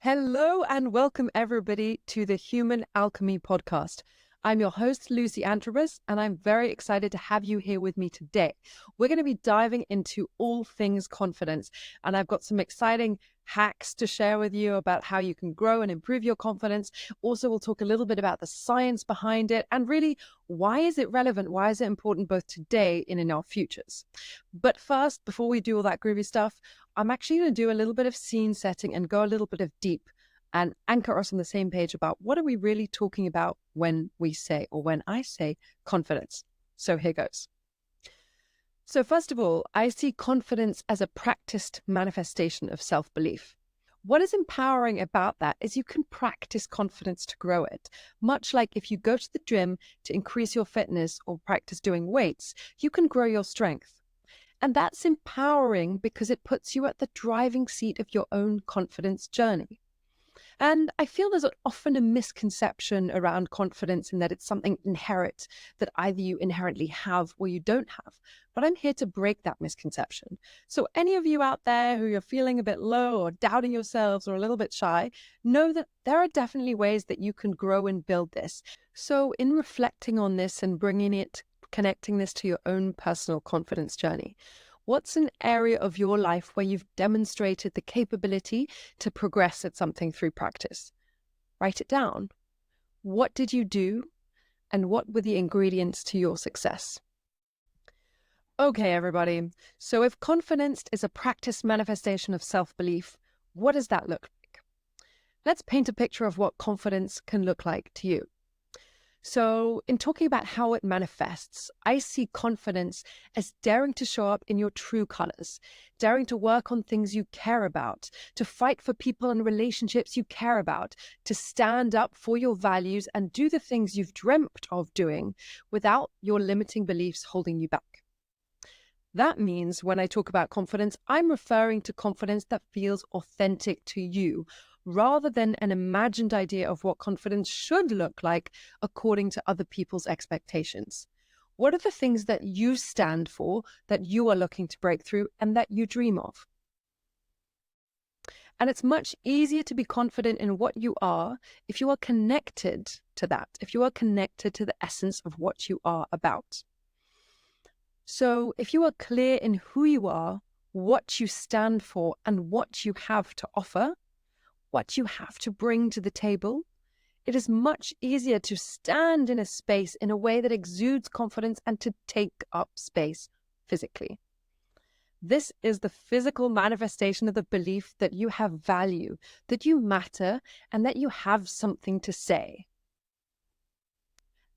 Hello and welcome everybody to the Human Alchemy podcast. I'm your host, Lucy Antrobus, and I'm very excited to have you here with me today. We're going to be diving into all things confidence, and I've got some exciting hacks to share with you about how you can grow and improve your confidence. Also, we'll talk a little bit about the science behind it and really why is it relevant? Why is it important both today and in our futures? But first, before we do all that groovy stuff, I'm actually going to do a little bit of scene setting and go a little bit of deep and anchor us on the same page about what are we really talking about when we say, or when I say, confidence. So here goes. So first of all, I see confidence as a practiced manifestation of self-belief. What is empowering about that is you can practice confidence to grow it. Much like if you go to the gym to increase your fitness or practice doing weights, you can grow your strength. And that's empowering because it puts you at the driving seat of your own confidence journey. And I feel there's often a misconception around confidence in that it's something inherent that either you inherently have or you don't have. But I'm here to break that misconception. So any of you out there who are feeling a bit low or doubting yourselves or a little bit shy, know that there are definitely ways that you can grow and build this. So in reflecting on this and connecting this to your own personal confidence journey, what's an area of your life where you've demonstrated the capability to progress at something through practice? Write it down. What did you do? And what were the ingredients to your success? Okay, everybody. So if confidence is a practice manifestation of self-belief, what does that look like? Let's paint a picture of what confidence can look like to you. So in talking about how it manifests, I see confidence as daring to show up in your true colors, daring to work on things you care about, to fight for people and relationships you care about, to stand up for your values and do the things you've dreamt of doing without your limiting beliefs holding you back. That means when I talk about confidence, I'm referring to confidence that feels authentic to you, rather than an imagined idea of what confidence should look like according to other people's expectations. What are the things that you stand for, that you are looking to break through, and that you dream of? And it's much easier to be confident in what you are if you are connected to that, if you are connected to the essence of what you are about. So if you are clear in who you are, what you stand for, and what you have to offer, what you have to bring to the table, it is much easier to stand in a space in a way that exudes confidence and to take up space physically. This is the physical manifestation of the belief that you have value, that you matter, and that you have something to say.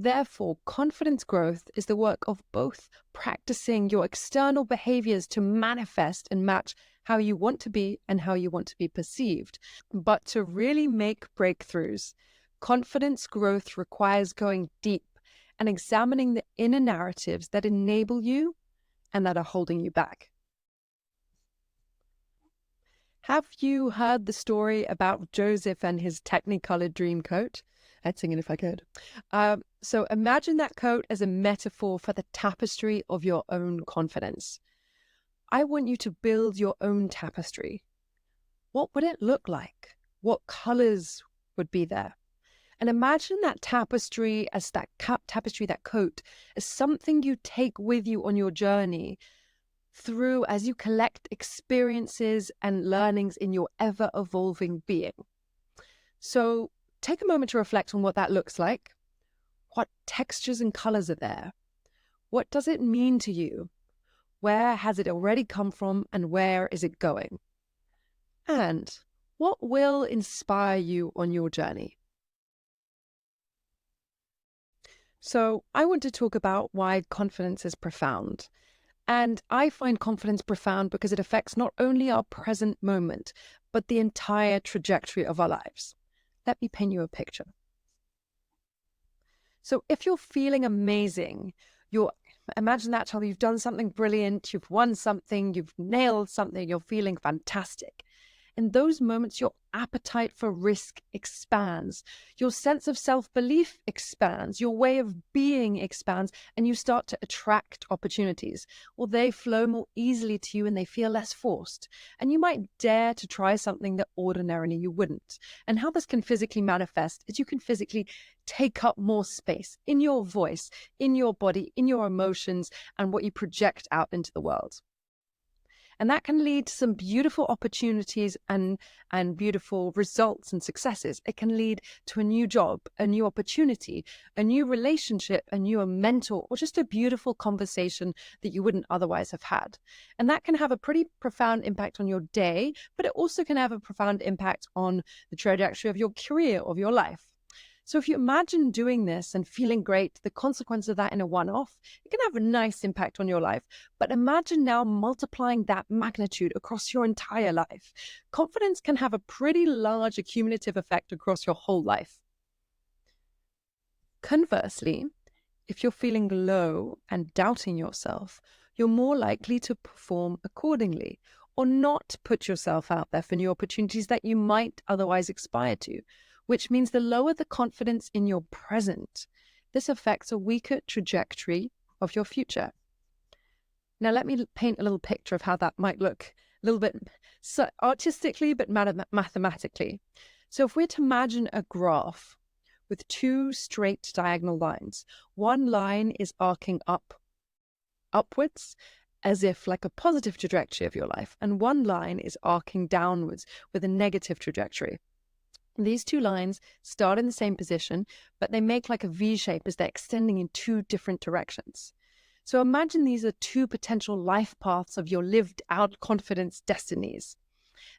Therefore, confidence growth is the work of both practicing your external behaviors to manifest and match how you want to be and how you want to be perceived. But to really make breakthroughs, confidence growth requires going deep and examining the inner narratives that enable you and that are holding you back. Have you heard the story about Joseph and his technicolour dreamcoat? I'd sing it if I could. So imagine that coat as a metaphor for the tapestry of your own confidence. I want you to build your own tapestry. What would it look like? What colors would be there? And imagine that tapestry as that coat, as something you take with you on your journey through as you collect experiences and learnings in your ever-evolving being. So take a moment to reflect on what that looks like. What textures and colors are there? What does it mean to you? Where has it already come from and where is it going? And what will inspire you on your journey? So I want to talk about why confidence is profound. And I find confidence profound because it affects not only our present moment, but the entire trajectory of our lives. Let me paint you a picture. So if you're feeling amazing, imagine that child, you've done something brilliant, you've won something, you've nailed something, you're feeling fantastic. in those moments, your appetite for risk expands. Your sense of self-belief expands. Your way of being expands, and you start to attract opportunities. Or they flow more easily to you and they feel less forced. And you might dare to try something that ordinarily you wouldn't. And how this can physically manifest is you can physically take up more space in your voice, in your body, in your emotions, and what you project out into the world. And that can lead to some beautiful opportunities and beautiful results and successes. It can lead to a new job, a new opportunity, a new relationship, a new mentor, or just a beautiful conversation that you wouldn't otherwise have had. And that can have a pretty profound impact on your day, but it also can have a profound impact on the trajectory of your career, of your life. So if you imagine doing this and feeling great, the consequence of that in a one-off, it can have a nice impact on your life. But imagine now multiplying that magnitude across your entire life. Confidence can have a pretty large accumulative effect across your whole life. Conversely, if you're feeling low and doubting yourself, you're more likely to perform accordingly or not put yourself out there for new opportunities that you might otherwise aspire to, which means the lower the confidence in your present, this affects a weaker trajectory of your future. Now, let me paint a little picture of how that might look a little bit artistically, but mathematically. So if we're to imagine a graph with two straight diagonal lines, one line is arcing upwards, as if like a positive trajectory of your life, and one line is arcing downwards with a negative trajectory. These two lines start in the same position, but they make like a V shape as they're extending in two different directions. So imagine these are two potential life paths of your lived out confidence destinies.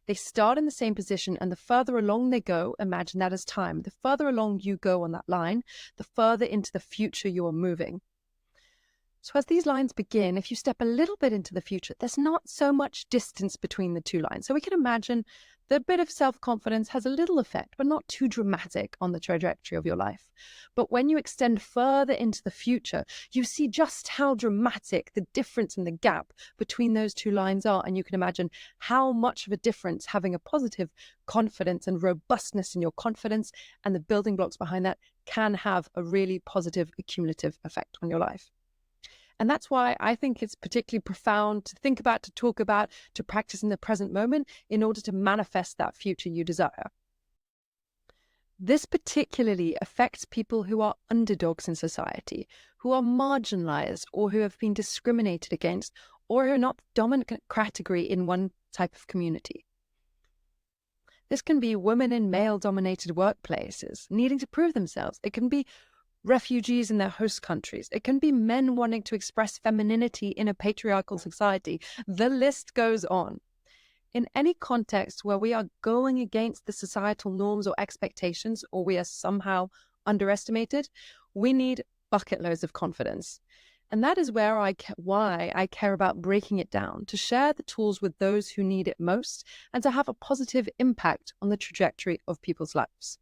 They start in the same position, and the further along they go, imagine that as time. The further along you go on that line, the further into the future you are moving. So as these lines begin, if you step a little bit into the future, there's not so much distance between the two lines. So we can imagine that a bit of self-confidence has a little effect, but not too dramatic on the trajectory of your life. But when you extend further into the future, you see just how dramatic the difference in the gap between those two lines are. And you can imagine how much of a difference having a positive confidence and robustness in your confidence and the building blocks behind that can have a really positive accumulative effect on your life. And that's why I think it's particularly profound to think about, to talk about, to practice in the present moment in order to manifest that future you desire. This particularly affects people who are underdogs in society, who are marginalized or who have been discriminated against, or who are not the dominant category in one type of community. This can be women in male-dominated workplaces needing to prove themselves. It can be refugees in their host countries. It can be men wanting to express femininity in a patriarchal society. The list goes on. In any context where we are going against the societal norms or expectations, or we are somehow underestimated, we need bucket loads of confidence. And that is why I care about breaking it down, to share the tools with those who need it most, and to have a positive impact on the trajectory of people's lives.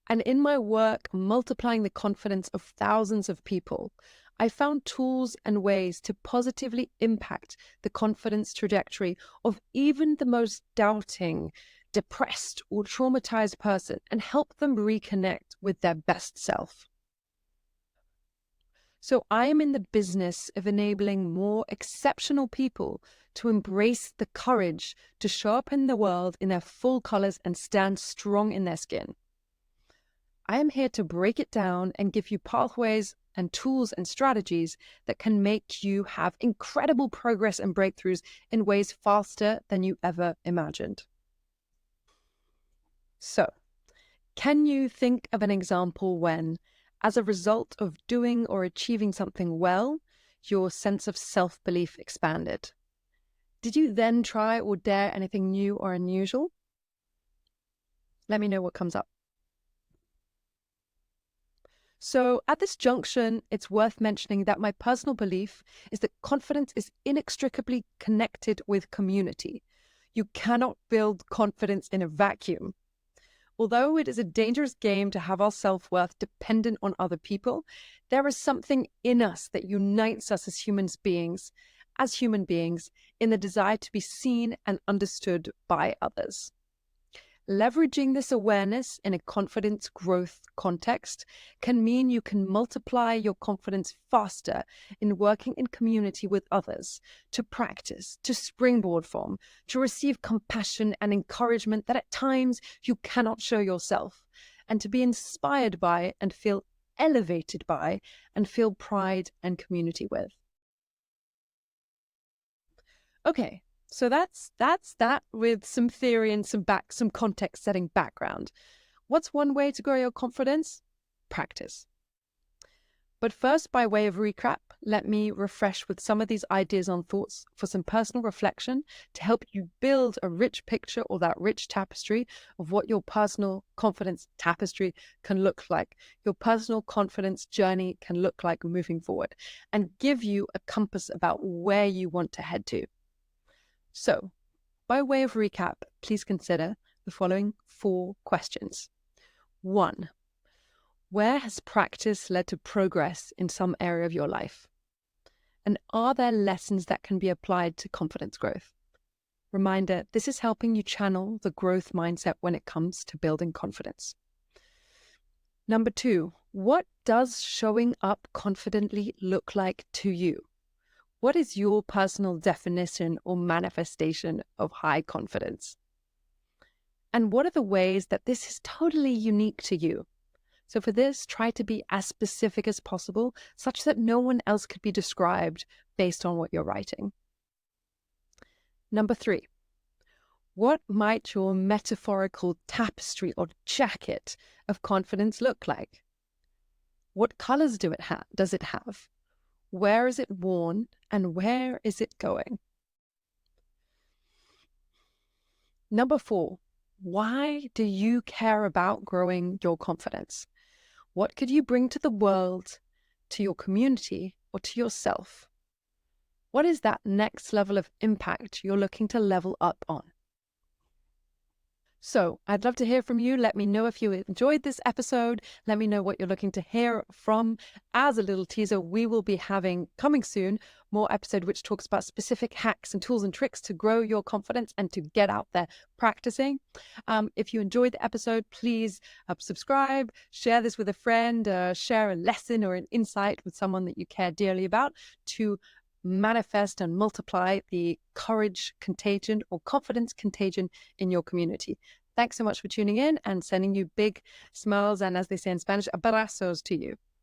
And in my work, multiplying the confidence of thousands of people, I found tools and ways to positively impact the confidence trajectory of even the most doubting, depressed, or traumatized person and help them reconnect with their best self. So I am in the business of enabling more exceptional people to embrace the courage to show up in the world in their full colors and stand strong in their skin. I am here to break it down and give you pathways and tools and strategies that can make you have incredible progress and breakthroughs in ways faster than you ever imagined. So, can you think of an example when, as a result of doing or achieving something well, your sense of self-belief expanded? Did you then try or dare anything new or unusual? Let me know what comes up. So at this junction, it's worth mentioning that my personal belief is that confidence is inextricably connected with community. You cannot build confidence in a vacuum. Although it is a dangerous game to have our self-worth dependent on other people, there is something in us that unites us as human beings, as human beings in the desire to be seen and understood by others. Leveraging this awareness in a confidence growth context can mean you can multiply your confidence faster in working in community with others, to practice, to springboard from, to receive compassion and encouragement that at times you cannot show yourself, and to be inspired by and feel elevated by and feel pride and community with. Okay. So that's that with some theory and some context setting background. What's one way to grow your confidence? Practice. But first, by way of recap, let me refresh with some of these ideas and thoughts for some personal reflection to help you build a rich picture or that rich tapestry of what your personal confidence tapestry can look like, your personal confidence journey can look like moving forward, and give you a compass about where you want to head to. So, by way of recap, please consider the following 4 questions. 1. Where has practice led to progress in some area of your life? And are there lessons that can be applied to confidence growth? Reminder, this is helping you channel the growth mindset when it comes to building confidence. Number 2, what does showing up confidently look like to you? What is your personal definition or manifestation of high confidence? And what are the ways that this is totally unique to you? So for this, try to be as specific as possible, such that no one else could be described based on what you're writing. Number 3, what might your metaphorical tapestry or jacket of confidence look like? What colors does it have? Where is it worn, and where is it going? Number 4, why do you care about growing your confidence? What could you bring to the world, to your community, or to yourself? What is that next level of impact you're looking to level up on? So I'd love to hear from you. Let me know if you enjoyed this episode. Let me know what you're looking to hear from. As a little teaser, we will be having, coming soon, more episode which talks about specific hacks and tools and tricks to grow your confidence and to get out there practicing. If you enjoyed the episode, please subscribe, share this with a friend, share a lesson or an insight with someone that you care dearly about to manifest and multiply the courage contagion or confidence contagion in your community. Thanks so much for tuning in and sending you big smiles and, as they say in Spanish, abrazos to you.